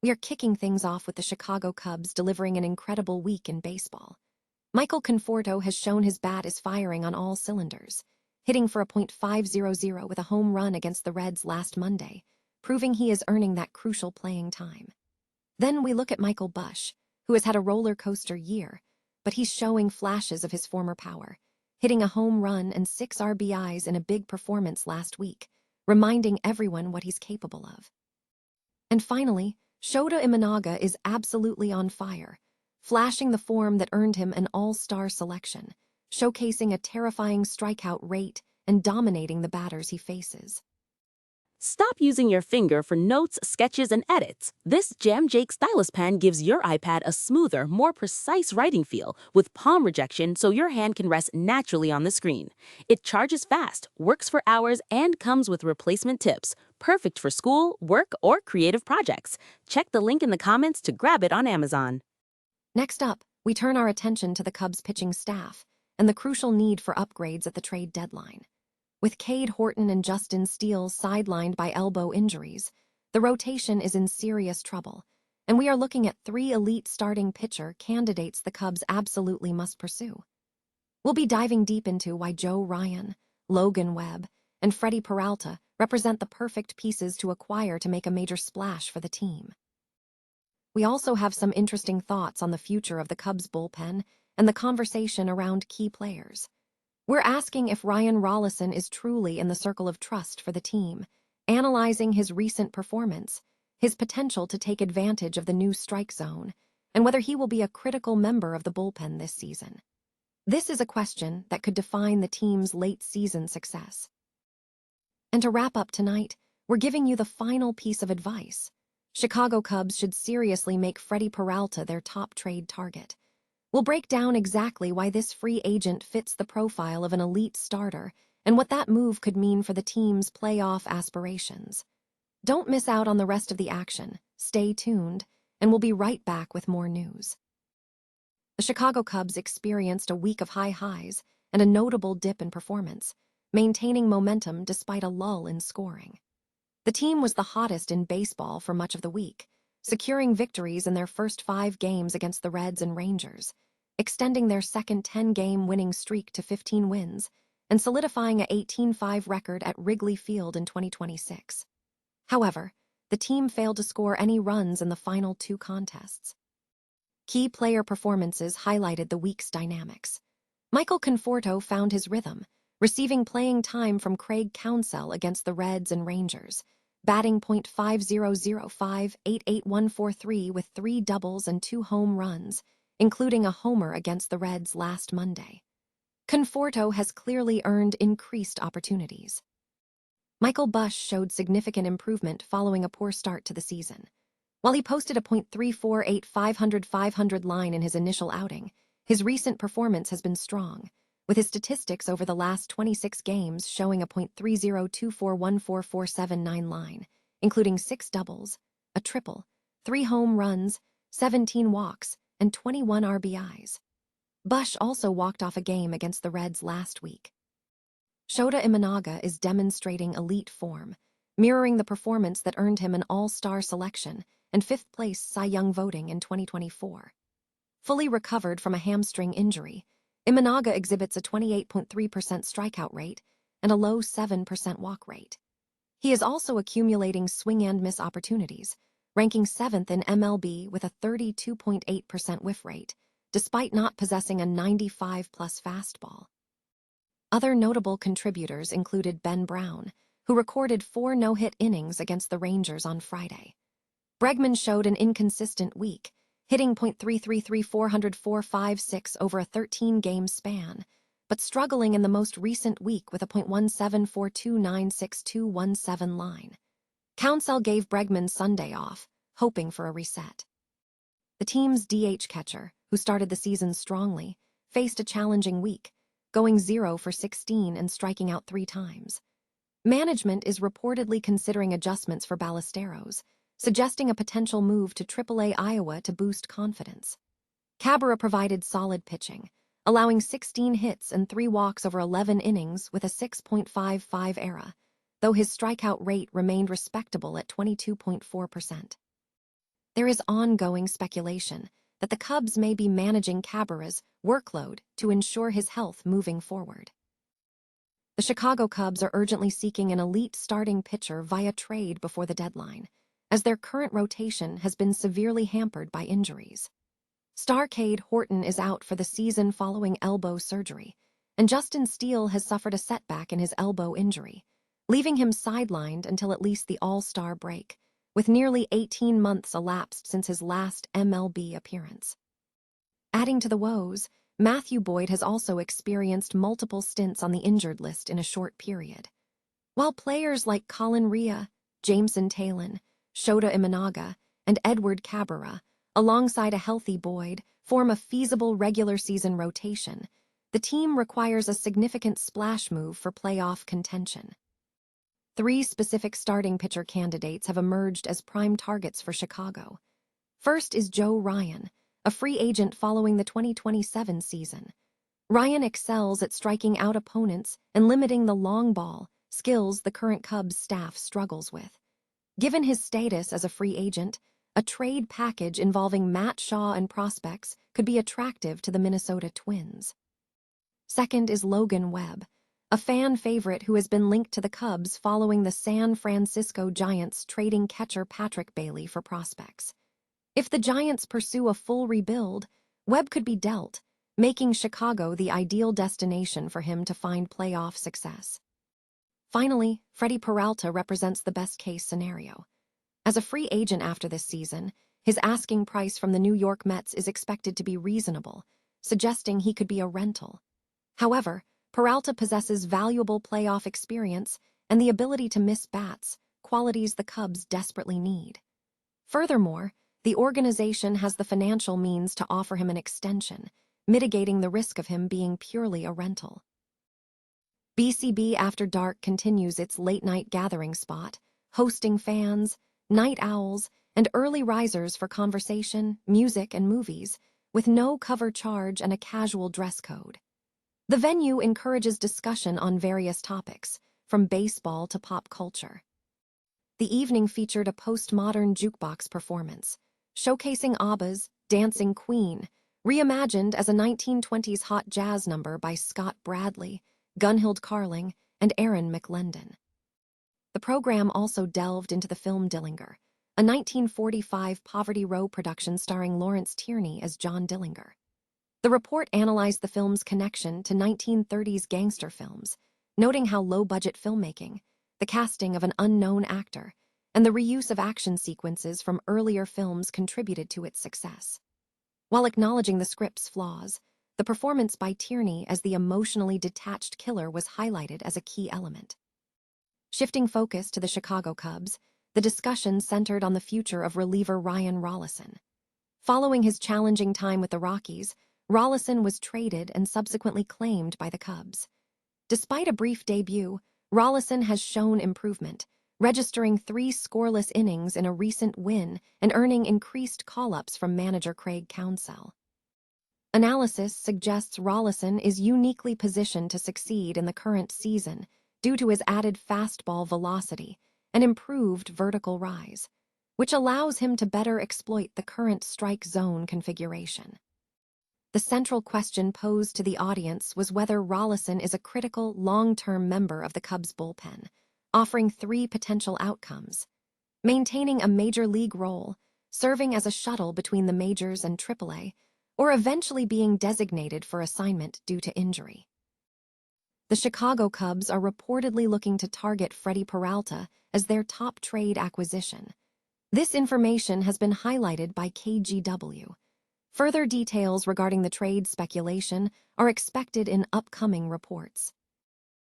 We are kicking things off with the Chicago Cubs delivering an incredible week in baseball. Michael Conforto has shown his bat is firing on all cylinders, hitting for a .500 with a home run against the Reds last Monday, proving he is earning that crucial playing time. Then we look at Michael Busch, who has had a roller coaster year, but he's showing flashes of his former power, hitting a home run and 6 RBIs in a big performance last week, reminding everyone what he's capable of. And finally, Shōta Imanaga is absolutely on fire, flashing the form that earned him an all-star selection, showcasing a terrifying strikeout rate and dominating the batters he faces. Stop using your finger for notes, sketches, and edits. This Jam Jake stylus pen gives your iPad a smoother, more precise writing feel with palm rejection so your hand can rest naturally on the screen. It charges fast, works for hours, and comes with replacement tips. Perfect for school, work, or creative projects. Check the link in the comments to grab it on Amazon. Next up, we turn our attention to the Cubs pitching staff and the crucial need for upgrades at the trade deadline. With Cade Horton and Justin Steele sidelined by elbow injuries, the rotation is in serious trouble, and we are looking at 3 elite starting pitcher candidates the Cubs absolutely must pursue. We'll be diving deep into why Joe Ryan, Logan Webb, and Freddie Peralta represent the perfect pieces to acquire to make a major splash for the team. We also have some interesting thoughts on the future of the Cubs bullpen and the conversation around key players. We're asking if Ryan Rolison is truly in the circle of trust for the team, analyzing his recent performance, his potential to take advantage of the new strike zone, and whether he will be a critical member of the bullpen this season. This is a question that could define the team's late-season success. And to wrap up tonight, we're giving you the final piece of advice. Chicago Cubs should seriously make Freddie Peralta their top trade target. We'll break down exactly why this free agent fits the profile of an elite starter and what that move could mean for the team's playoff aspirations. Don't miss out on the rest of the action. Stay tuned, and we'll be right back with more news. The Chicago Cubs experienced a week of high highs and a notable dip in performance, maintaining momentum despite a lull in scoring. The team was the hottest in baseball for much of the week, securing victories in their first 5 games against the Reds and Rangers, extending their second 10-game winning streak to 15 wins, and solidifying an 18-5 record at Wrigley Field in 2026. However, the team failed to score any runs in the final 2 contests. Key player performances highlighted the week's dynamics. Michael Conforto found his rhythm, receiving playing time from Craig Counsell against the Reds and Rangers, batting .5005, 88143 with 3 doubles and 2 home runs, including a homer against the Reds last Monday. Conforto has clearly earned increased opportunities. Michael Busch showed significant improvement following a poor start to the season. While he posted a .348 500 line in his initial outing, his recent performance has been strong, with his statistics over the last 26 games showing a .30241447 line, including 6 doubles, a triple, 3 home runs, 17 walks, and 21 RBIs. Busch also walked off a game against the Reds last week. Shōta Imanaga is demonstrating elite form, mirroring the performance that earned him an all-star selection and 5th-place Cy Young voting in 2024. Fully recovered from a hamstring injury, Imanaga exhibits a 28.3% strikeout rate and a low 7% walk rate. He is also accumulating swing-and-miss opportunities, ranking 7th in MLB with a 32.8% whiff rate, despite not possessing a 95-plus fastball. Other notable contributors included Ben Brown, who recorded 4 no-hit innings against the Rangers on Friday. Bregman showed an inconsistent week, hitting .333 404.56 over a 13-game span, but struggling in the most recent week with a .174296217 line. Counsell gave Bregman Sunday off, hoping for a reset. The team's DH catcher, who started the season strongly, faced a challenging week, going 0 for 16 and striking out 3 times. Management is reportedly considering adjustments for Ballesteros, suggesting a potential move to AAA Iowa to boost confidence. Cabrera provided solid pitching, allowing 16 hits and 3 walks over 11 innings with a 6.55 ERA, though his strikeout rate remained respectable at 22.4%. there is ongoing speculation that the Cubs may be managing Cabrera's workload to ensure his health moving forward. The Chicago Cubs are urgently seeking an elite starting pitcher via trade before the deadline, as their current rotation has been severely hampered by injuries. Star Cade Horton is out for the season following elbow surgery, and Justin Steele has suffered a setback in his elbow injury, leaving him sidelined until at least the All-Star break, with nearly 18 months elapsed since his last MLB appearance. Adding to the woes, Matthew Boyd has also experienced multiple stints on the injured list in a short period. While players like Colin Rea, Jameson Taillon, Shōta Imanaga, and Edward Cabrera, alongside a healthy Boyd, form a feasible regular season rotation, the team requires a significant splash move for playoff contention. 3 specific starting pitcher candidates have emerged as prime targets for Chicago. First is Joe Ryan, a free agent following the 2027 season. Ryan excels at striking out opponents and limiting the long ball, skills the current Cubs staff struggles with. Given his status as a free agent, a trade package involving Matt Shaw and prospects could be attractive to the Minnesota Twins. Second is Logan Webb, a fan favorite who has been linked to the Cubs following the San Francisco Giants trading catcher Patrick Bailey for prospects. If the Giants pursue a full rebuild, Webb could be dealt, making Chicago the ideal destination for him to find playoff success. Finally, Freddie Peralta represents the best-case scenario. As a free agent after this season, his asking price from the New York Mets is expected to be reasonable, suggesting he could be a rental. However, Peralta possesses valuable playoff experience and the ability to miss bats, qualities the Cubs desperately need. Furthermore, the organization has the financial means to offer him an extension, mitigating the risk of him being purely a rental. BCB After Dark continues its late-night gathering spot, hosting fans, night owls, and early risers for conversation, music, and movies, with no cover charge and a casual dress code. The venue encourages discussion on various topics, from baseball to pop culture. The evening featured a postmodern jukebox performance, showcasing ABBA's Dancing Queen, reimagined as a 1920s hot jazz number by Scott Bradley, Gunhild Carling, and Aaron McLendon. The program also delved into the film Dillinger, a 1945 Poverty Row production starring Lawrence Tierney as John Dillinger. The report analyzed the film's connection to 1930s gangster films, noting how low-budget filmmaking, the casting of an unknown actor, and the reuse of action sequences from earlier films contributed to its success. While acknowledging the script's flaws, the performance by Tierney as the emotionally detached killer was highlighted as a key element. Shifting focus to the Chicago Cubs, the discussion centered on the future of reliever Ryan Rolison. Following his challenging time with the Rockies, Rolison was traded and subsequently claimed by the Cubs. Despite a brief debut, Rolison has shown improvement, registering 3 scoreless innings in a recent win and earning increased call-ups from manager Craig Counsell. Analysis suggests Rolison is uniquely positioned to succeed in the current season due to his added fastball velocity and improved vertical rise, which allows him to better exploit the current strike zone configuration. The central question posed to the audience was whether Rolison is a critical, long-term member of the Cubs bullpen, offering 3 potential outcomes: maintaining a major league role, serving as a shuttle between the majors and AAA, or eventually being designated for assignment due to injury. The Chicago Cubs are reportedly looking to target Freddie Peralta as their top trade acquisition. This information has been highlighted by KGW. Further details regarding the trade speculation are expected in upcoming reports.